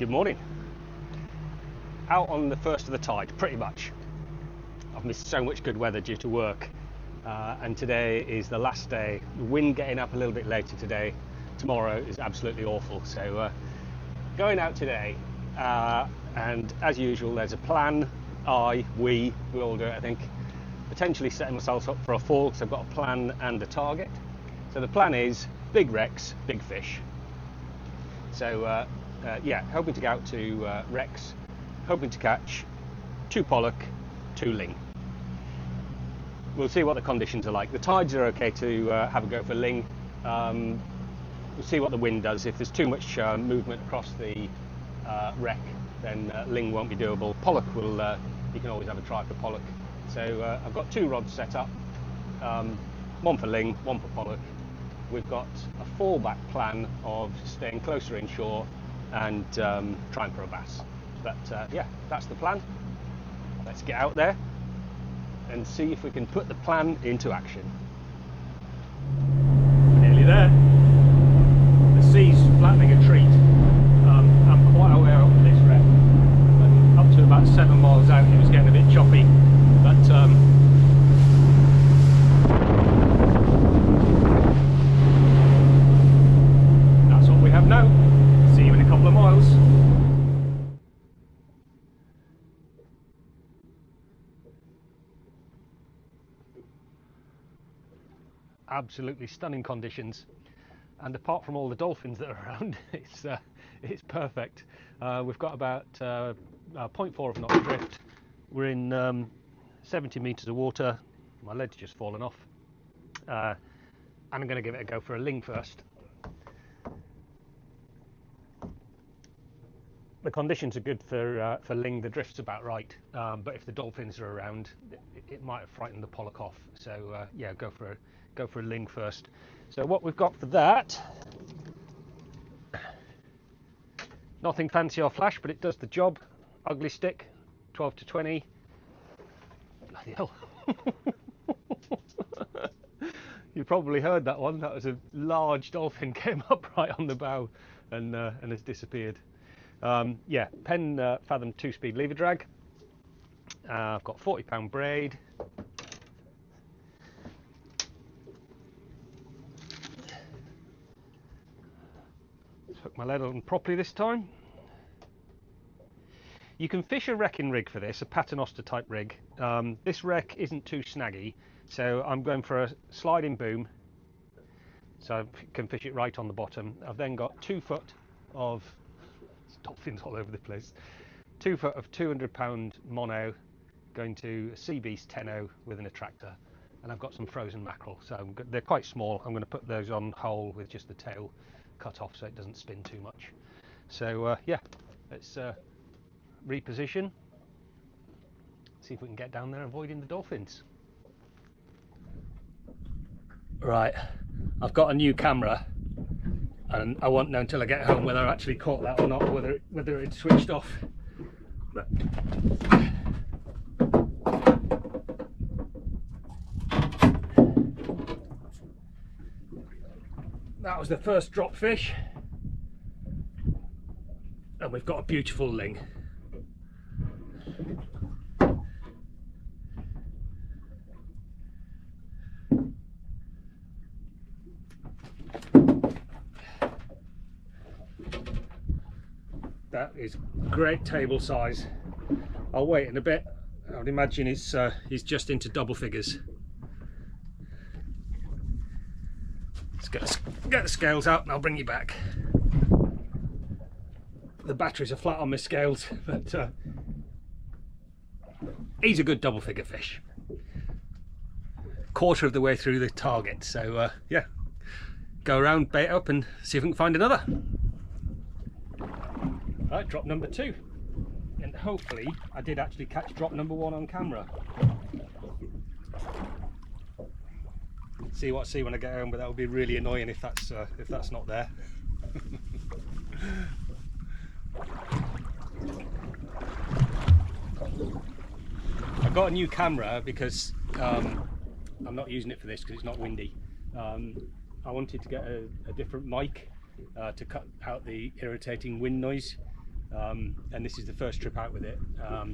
Good morning. Out on the first of the tide, pretty much. I've missed so much good weather due to work, and today is the last day. The wind getting up a little bit later today. Tomorrow is absolutely awful. So going out today, and as usual, there's a plan. We all do it, I think. Potentially setting myself up for a fall because I've got a plan and a target. So the plan is big wrecks, big fish. So yeah, hoping to get out to wrecks, hoping to catch 2 pollock, 2 ling. We'll see what the conditions are like. The tides are okay to have a go for ling. We'll see what the wind does. If there's too much movement across the wreck, then ling won't be doable. Pollock will, you can always have a try for pollock. So I've got 2 rods set up, one for ling, one for pollock. We've got a fallback plan of staying closer inshore and trying for a bass. But yeah, that's the plan. Let's get out there and see if we can put the plan into action. We're nearly there. The sea's flattening a treat. I'm quite aware of this wreck. But up to about 7 miles out it was getting a bit choppy. But that's what we have now. See you in a couple of miles. Absolutely stunning conditions, and apart from all the dolphins that are around, it's perfect. We've got about 0.4 of knot drift. We're in 70 meters of water. My lead's just fallen off, and I'm going to give it a go for a ling first. The conditions are good for ling. The drift's about right, but if the dolphins are around, it might have frightened the pollock off. So yeah, go for a ling first. So what we've got for that, nothing fancy or flash, but it does the job. Ugly stick, 12 to 20. Bloody hell. You probably heard that one. That was a large dolphin, came up right on the bow and has disappeared. Yeah, Penn Fathom 2-speed lever drag. I've got 40-pound braid. Hook my lead on properly this time. You can fish a wrecking rig for this, a paternoster type rig. This wreck isn't too snaggy, so I'm going for a sliding boom, so I can fish it right on the bottom. I've then got 2 foot of dolphins all over the place. 2 foot of 200-pound mono going to a Sea Beast 10-0 with an attractor, and I've got some frozen mackerel. So they're quite small. I'm going to put those on whole with just the tail cut off so it doesn't spin too much. So yeah, let's reposition, see if we can get down there avoiding the dolphins. Right, I've got a new camera and I won't know until I get home whether I actually caught that or not, whether it's switched off. But that was the first drop fish, and we've got a beautiful ling. That is great table size. I'll wait in a bit. I would imagine he's just into double figures. Let's get the scales out and I'll bring you back. The batteries are flat on my scales, but he's a good double figure fish. Quarter of the way through the target, so yeah, go around, bait up and see if we can find another. Right, drop number 2, and hopefully I did actually catch drop number 1 on camera. See what I see when I get home, but that would be really annoying if that's not there. I've got a new camera because I'm not using it for this because it's not windy. I wanted to get a different mic to cut out the irritating wind noise. and this is the first trip out with it.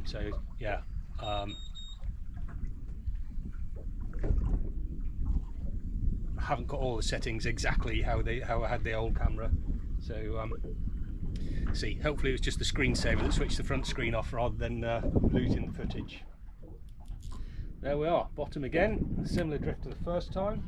So yeah, I haven't got all the settings exactly how I had the old camera. So see, hopefully it was just the screensaver that switched the front screen off rather than losing the footage. There we are, bottom again, similar drift to the first time.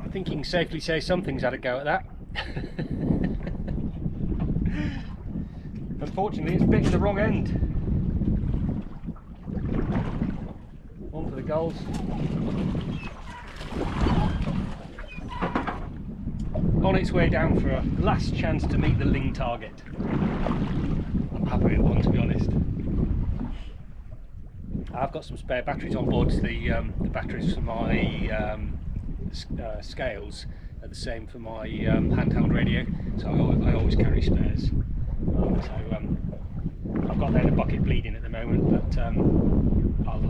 I think you can safely say something's had a go at that. Unfortunately, it's bitten the wrong end. On for the gulls. On its way down for a last chance to meet the ling target. I'm happy with one, to be honest. I've got some spare batteries on board. The batteries for my scales are the same for my handheld radio, so I always carry spares. I've got that in a bucket bleeding at the moment, but I'll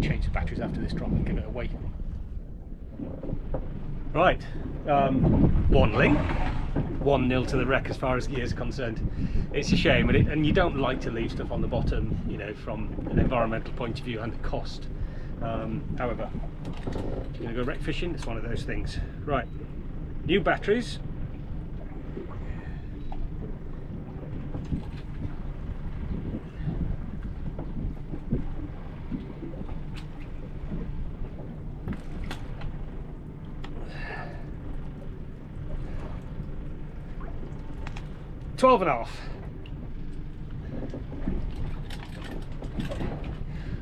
change the batteries after this drop and give it away. Right, 1 ling, 1-0 to the wreck as far as gear is concerned. It's a shame, and you don't like to leave stuff on the bottom, you know, from an environmental point of view and the cost. However, if you're going to go wreck fishing, it's one of those things. Right, new batteries. Twelve and a half.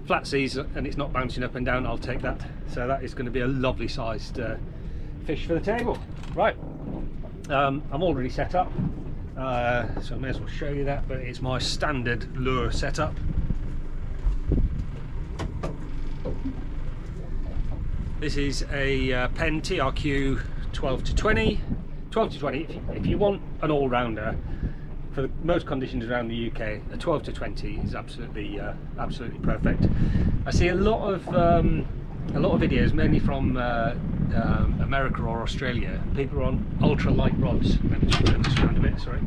Flat seas and it's not bouncing up and down, I'll take that. So that is going to be a lovely sized fish for the table. Right, I'm already set up, so I may as well show you that, but it's my standard lure setup. This is a Penn TRQ 12 to 20. 12 to 20, if you want an all-rounder for most conditions around the UK, a 12 to 20 is absolutely perfect. I see a lot of videos, mainly from America or Australia. People are on ultra light rods. Let me just turn this around a bit. Sorry.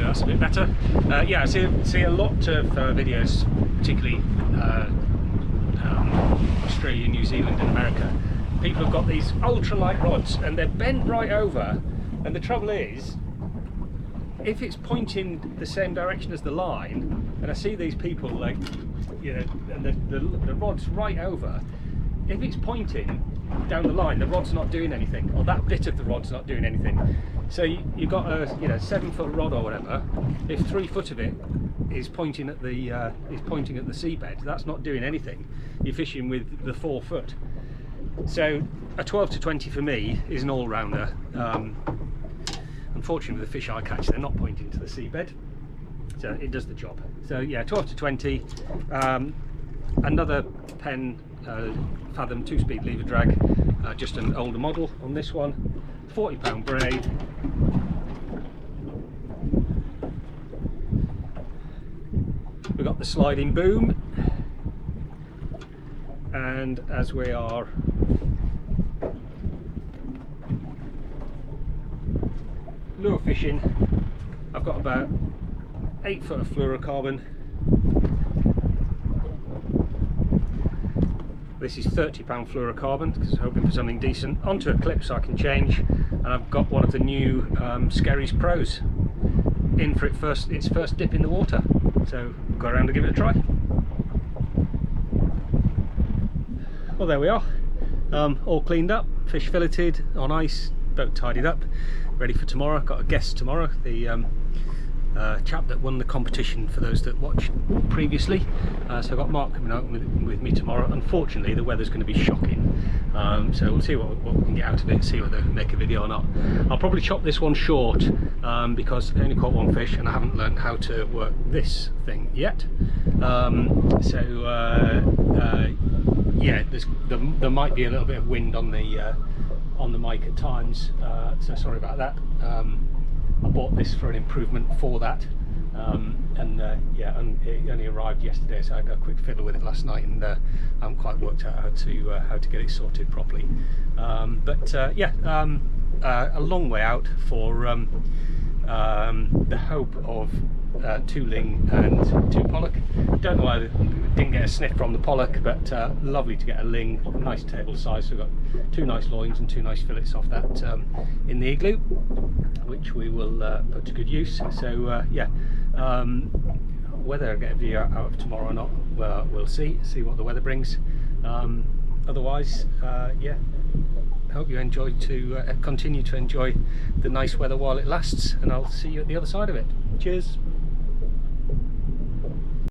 That's a bit better. Yeah, I see a lot of videos, particularly Australia, New Zealand and America. People have got these ultralight rods and they're bent right over, and the trouble is, if it's pointing the same direction as the line, and I see these people, like, you know, and the rod's right over, if it's pointing down the line, the rod's not doing anything, or that bit of the rod's not doing anything. So you've got a 7-foot rod or whatever. If 3 foot of it is pointing at the seabed, that's not doing anything. You're fishing with the 4 foot. So a 12 to 20 for me is an all-rounder. Unfortunately, with the fish I catch, they're not pointing to the seabed, so it does the job. So yeah, 12 to 20. Another Penn Fathom 2-speed lever drag, just an older model on this one. 40-pound braid. We've got the sliding boom, and as we are lure fishing, I've got about 8 foot of fluorocarbon. This is £30 fluorocarbon because I'm hoping for something decent. Onto a clip so I can change, and I've got one of the new Skerries Pros in for its first dip in the water. So go around to give it a try. Well, there we are, all cleaned up, fish filleted on ice, boat tidied up. ready for tomorrow. I've got a guest tomorrow, the chap that won the competition for those that watched previously. So I've got Mark coming out with me tomorrow. Unfortunately, the weather's going to be shocking, so we'll see what we can get out of it, see whether we can make a video or not. I'll probably chop this one short because I only caught one fish and I haven't learned how to work this thing yet. Yeah, there might be a little bit of wind on the mic at times, so sorry about that. I bought this for an improvement for that, and it only arrived yesterday, so I had a quick fiddle with it last night, and I haven't quite worked out how to get it sorted properly. A long way out for the hope of 2 ling and 2 pollock. Don't know why I didn't get a sniff from the pollock, but lovely to get a ling, a nice table size. So we've got 2 nice loins and 2 nice fillets off that in the igloo, which we will put to good use. So whether I get a video out of tomorrow or not, well, we'll see what the weather brings. Otherwise, hope you continue to enjoy the nice weather while it lasts, and I'll see you at the other side of it. Cheers.